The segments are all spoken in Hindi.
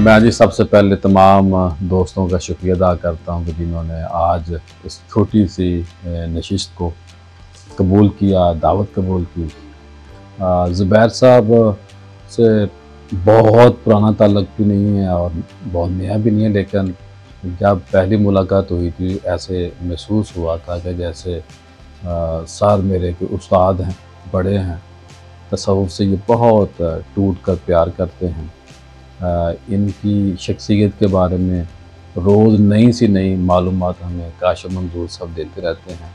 मैं जी सबसे पहले तमाम दोस्तों का शुक्रिया अदा करता हूँ कि जिन्होंने आज इस छोटी सी नशिस्त को कबूल किया, दावत कबूल की। ज़ुबैर साहब से बहुत पुराना ताल्लुक़ भी नहीं है और बहुत नया भी नहीं है, लेकिन जब पहली मुलाकात हुई थी ऐसे महसूस हुआ था कि जैसे सर मेरे के उस्ताद हैं, बड़े हैं, तसव्वुफ़ से ये बहुत टूट कर प्यार करते हैं। इनकी शख्सियत के बारे में रोज़ नई सी नई मालूमात हमें काशिफ़ मंज़ूर साहब देते रहते हैं।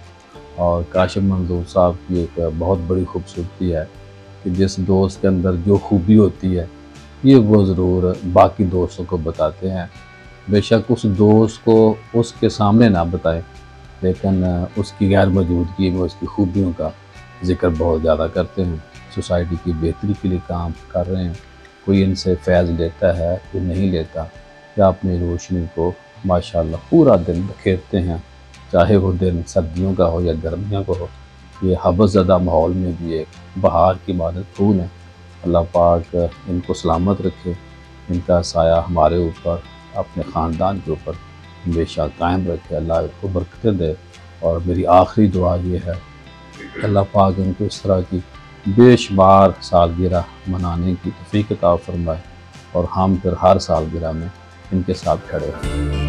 और काशिफ़ मंज़ूर साहब की एक बहुत बड़ी खूबसूरती है कि जिस दोस्त के अंदर जो खूबी होती है ये वो ज़रूर बाकी दोस्तों को बताते हैं। बेशक उस दोस्त को उसके सामने ना बताएं, लेकिन उसकी गैर मौजूदगी में उसकी खूबियों का ज़िक्र बहुत ज़्यादा करते हैं। सोसाइटी की बेहतरी के लिए काम कर रहे हैं। कोई इनसे फैज़ लेता है, कोई नहीं लेता, या अपनी रोशनी को माशाअल्लाह पूरा दिन बिखेरते हैं, चाहे वो दिन सर्दियों का हो या गर्मियों का हो। ये हवसज़दा माहौल में भी एक बहार की मानद फूल है। अल्लाह पाक इनको सलामत रखे, इनका साया हमारे ऊपर, अपने ख़ानदान के ऊपर हमेशा कायम रखे, अल्लाह इनको बरकतें दे। और मेरी आखिरी दुआ ये है कि अल्लाह पाक इनको इस तरह की बेशुमार सालगिरह मनाने की तौफ़ीक़ अता फ़रमाए और हम फिर हर सालगिरह में इनके साथ खड़े हों।